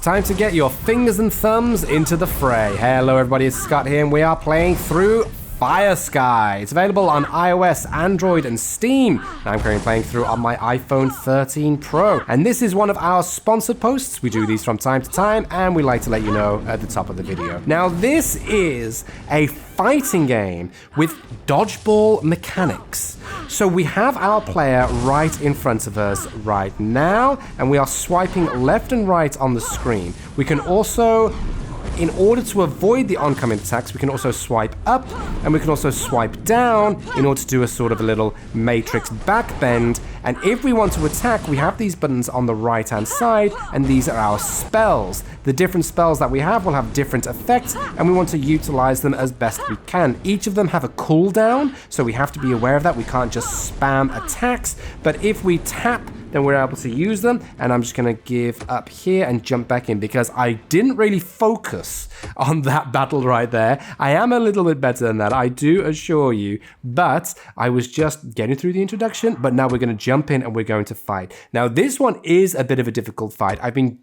time to get your fingers and thumbs into the fray. Hello everybody, it's Scott here, and we are playing through Firesky. It's available on iOS, Android, and Steam. I'm currently playing through on my iPhone 13 Pro. And this is one of our sponsored posts. We do these from time to time, and we like to let you know at the top of the video. Now, this is a fighting game with dodgeball mechanics. So we have our player right in front of us right now, and we are swiping left and right on the screen. We can also, in order to avoid the oncoming attacks, we can also swipe up and we can also swipe down in order to do a sort of a little matrix backbend. And if we want to attack, we have these buttons on the right hand side, and these are our spells. The different spells that we have will have different effects, and we want to utilize them as best we can. Each of them have a cooldown, so we have to be aware of that. We can't just spam attacks, but if we tap, then we're able to use them. And I'm just going to give up here and jump back in because I didn't really focus on that battle right there. I am a little bit better than that, I do assure you, but I was just getting through the introduction. But now we're going to jump in and we're going to fight. Now this one is a bit of a difficult fight. I've been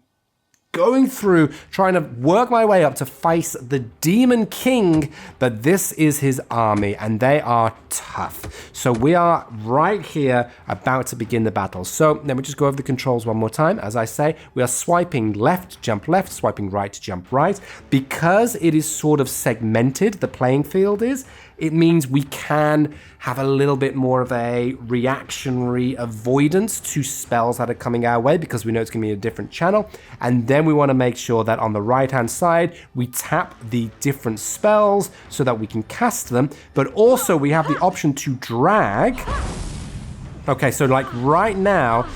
going through trying to work my way up to face the Demon King, but this is his army and they are tough. So we are right here about to begin the battle. So let me just go over the controls one more time. As I say, we are swiping left, jump left, swiping right, jump right. Because it is sort of segmented, the playing field is, it means we can have a little bit more of a reactionary avoidance to spells that are coming our way because we know it's going to be a different channel. And then we want to make sure that on the right-hand side, we tap the different spells so that we can cast them. But also we have the option to drag. Okay, so like right now,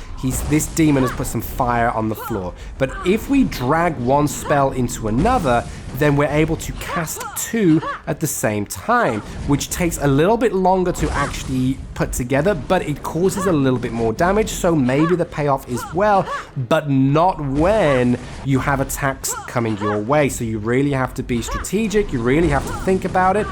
this demon has put some fire on the floor. But if we drag one spell into another, then we're able to cast two at the same time, which takes a little bit longer to actually put together, but it causes a little bit more damage. So maybe the payoff is well, but not when you have attacks coming your way. So you really have to be strategic. You really have to think about it.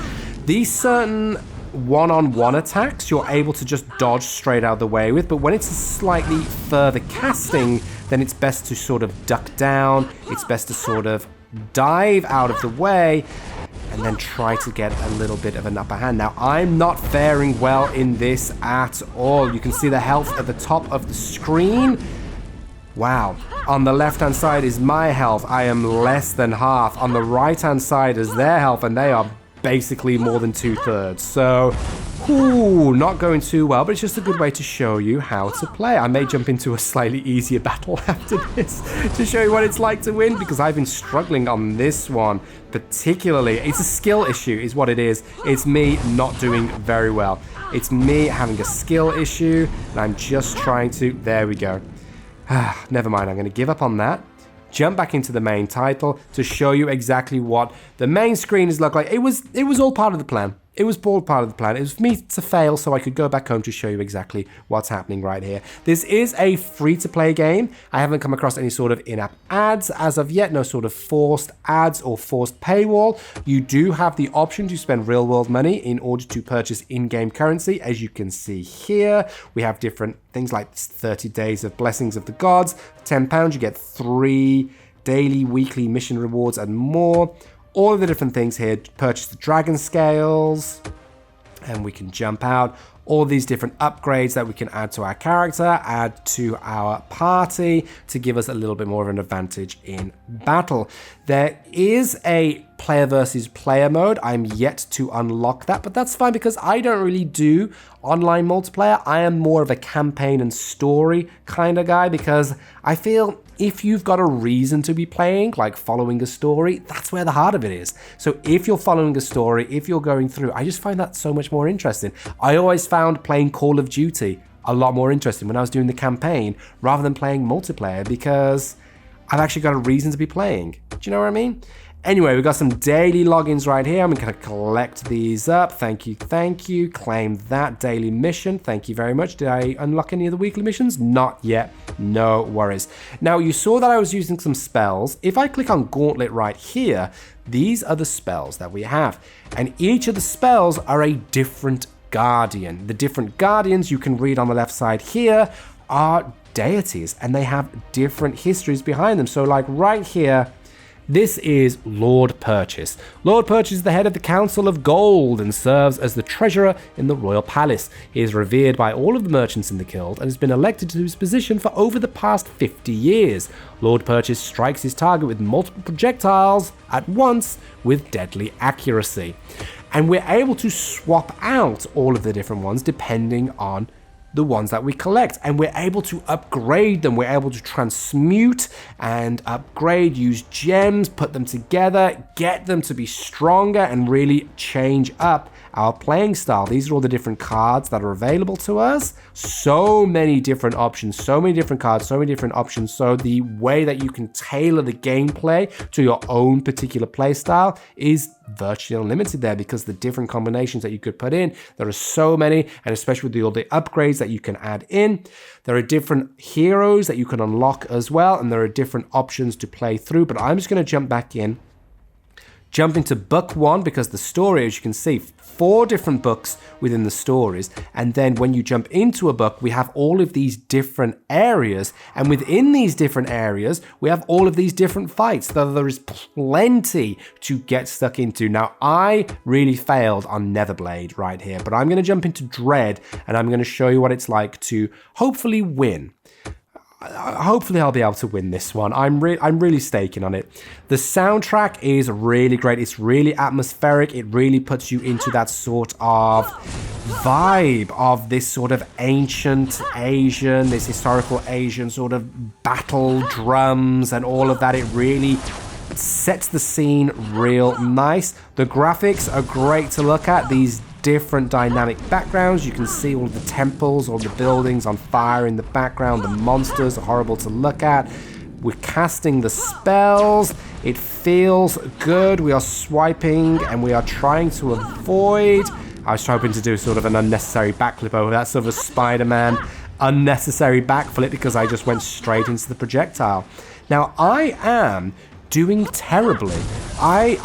These certain one-on-one attacks you're able to just dodge straight out of the way with, but when it's a slightly further casting, then it's best to sort of duck down. It's best to sort of dive out of the way and then try to get a little bit of an upper hand. Now, I'm not faring well in this at all. You can see the health at the top of the screen. Wow. On the left-hand side is my health. I am less than half. On the right-hand side is their health, and they are basically more than 2/3. So, not going too well, but it's just a good way to show you how to play. I may jump into a slightly easier battle after this to show you what it's like to win, because I've been struggling on this one particularly. It's a skill issue is what it is. It's me not doing very well. It's me having a skill issue, and I'm just trying to... There we go. Never mind, I'm going to give up on that. Jump back into the main title to show you exactly what the main screen is look like. It was all part of the plan. It was all part of the plan. It was for me to fail so I could go back home to show you exactly what's happening right here. This is a free-to-play game. I haven't come across any sort of in-app ads as of yet. No sort of forced ads or forced paywall. You do have the option to spend real-world money in order to purchase in-game currency. As you can see here, we have different things like 30 days of Blessings of the Gods. £10, you get 3 daily, weekly mission rewards and more. All of the different things here. Purchase the dragon scales, and we can jump out. All these different upgrades that we can add to our character, add to our party to give us a little bit more of an advantage in battle. There is a player versus player mode. I'm yet to unlock that, but that's fine because I don't really do online multiplayer. I am more of a campaign and story kind of guy because I feel if you've got a reason to be playing, like following a story, that's where the heart of it is. So if you're following a story, if you're going through, I just find that so much more interesting. I always found playing Call of Duty a lot more interesting when I was doing the campaign rather than playing multiplayer because I've actually got a reason to be playing. Do you know what I mean? Anyway, we've got some daily logins right here. I'm going to collect these up. Thank you, thank you. Claim that daily mission. Thank you very much. Did I unlock any of the weekly missions? Not yet. No worries. Now, you saw that I was using some spells. If I click on Gauntlet right here, these are the spells that we have. And each of the spells are a different guardian. The different guardians you can read on the left side here are deities, and they have different histories behind them. So like right here, this is Lord Purchase. Lord Purchase is the head of the Council of Gold and serves as the treasurer in the royal palace. He is revered by all of the merchants in the guild and has been elected to his position for over the past 50 years. Lord Purchase strikes his target with multiple projectiles at once with deadly accuracy. And we're able to swap out all of the different ones depending on the ones that we collect, and we're able to upgrade them. We're able to transmute and upgrade, use gems, put them together, get them to be stronger, and really change up our playing style. These are all the different cards that are available to us. So many different options, so many different cards, so many different options. So the way that you can tailor the gameplay to your own particular play style is virtually unlimited there, because the different combinations that you could put in, there are so many, and especially with all the upgrades that you can add in. There are different heroes that you can unlock as well, and there are different options to play through. But I'm just going to jump into book one, because the story, as you can see, 4 different books within the stories. And then when you jump into a book, we have all of these different areas. And within these different areas, we have all of these different fights. So there is plenty to get stuck into. Now, I really failed on Netherblade right here, but I'm going to jump into Dread, and I'm going to show you what it's like to hopefully win. Hopefully I'll be able to win this one. I'm really staking on it. The soundtrack is really great. It's really atmospheric. It really puts you into that sort of vibe of this sort of ancient Asian, this historical Asian sort of battle drums and all of that. It really sets the scene real nice. The graphics are great to look at. These different dynamic backgrounds. You can see all the temples, all the buildings on fire in the background. The monsters are horrible to look at. We're casting the spells. It feels good. We are swiping and we are trying to avoid. I was hoping to do sort of an unnecessary backflip over that, sort of a Spider-Man unnecessary backflip, because I just went straight into the projectile. Now I am doing terribly. I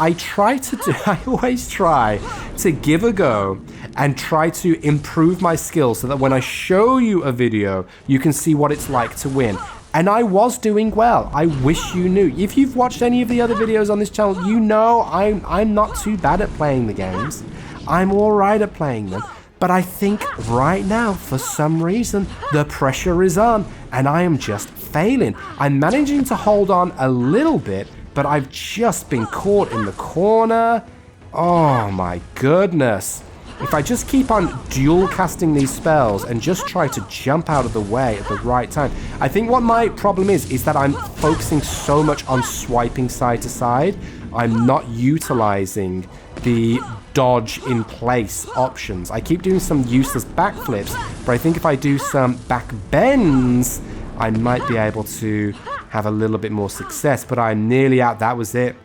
always try to give a go and try to improve my skills so that when I show you a video, you can see what it's like to win. And I was doing well. I wish you knew. If you've watched any of the other videos on this channel, you know I'm not too bad at playing the games. I'm all right at playing them. But I think right now, for some reason, the pressure is on and I am just failing. I'm managing to hold on a little bit, but I've just been caught in the corner. Oh my goodness. If I just keep on dual casting these spells and just try to jump out of the way at the right time. I think what my problem is that I'm focusing so much on swiping side to side. I'm not utilizing the dodge in place options. I keep doing some useless backflips, but I think if I do some back bends, I might be able to have a little bit more success, but I'm nearly out. That was it.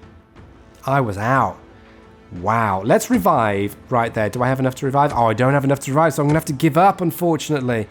I was out. Wow. Let's revive right there. Do I have enough to revive? Oh, I don't have enough to revive, so I'm going to have to give up, unfortunately.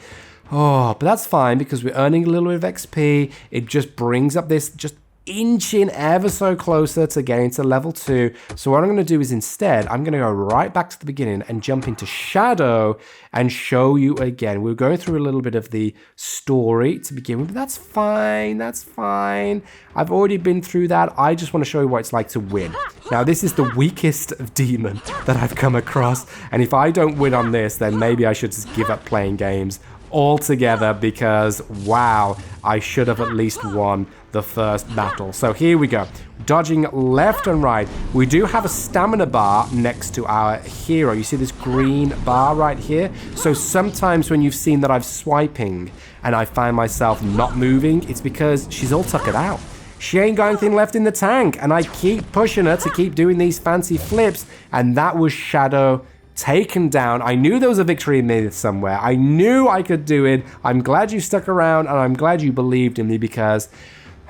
Oh, but that's fine because we're earning a little bit of XP. It just brings up this, just inching ever so closer to getting to level 2. So what I'm going to do is instead, I'm going to go right back to the beginning and jump into Shadow and show you again. We're going through a little bit of the story to begin with, but that's fine. That's fine. I've already been through that. I just want to show you what it's like to win. Now, this is the weakest demon that I've come across. And if I don't win on this, then maybe I should just give up playing games altogether because, wow, I should have at least won the first battle. So here we go. Dodging left and right. We do have a stamina bar next to our hero. You see this green bar right here? So sometimes when you've seen that I'm swiping and I find myself not moving, it's because she's all tuckered out. She ain't got anything left in the tank, and I keep pushing her to keep doing these fancy flips, and that was Shadow taken down. I knew there was a victory in me somewhere. I knew I could do it. I'm glad you stuck around, and I'm glad you believed in me because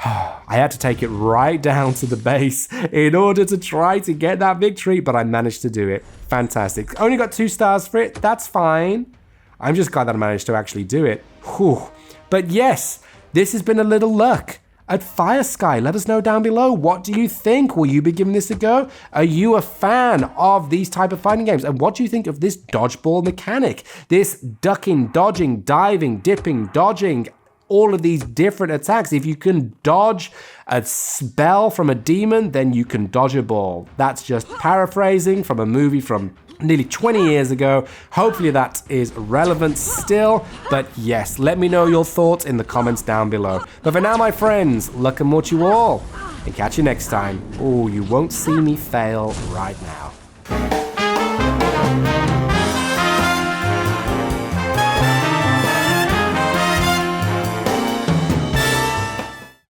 I had to take it right down to the base in order to try to get that victory, but I managed to do it. Fantastic. Only got 2 stars for it. That's fine. I'm just glad that I managed to actually do it. Whew. But yes, this has been a little luck at Firesky. Let us know down below. What do you think? Will you be giving this a go? Are you a fan of these type of fighting games? And what do you think of this dodgeball mechanic? This ducking, dodging, diving, dipping, dodging, all of these different attacks. If you can dodge a spell from a demon, then you can dodge a ball. That's just paraphrasing from a movie from nearly 20 years ago. Hopefully that is relevant still. But yes, let me know your thoughts in the comments down below. But for now, my friends, luck and more to you all. And catch you next time. Oh, you won't see me fail right now.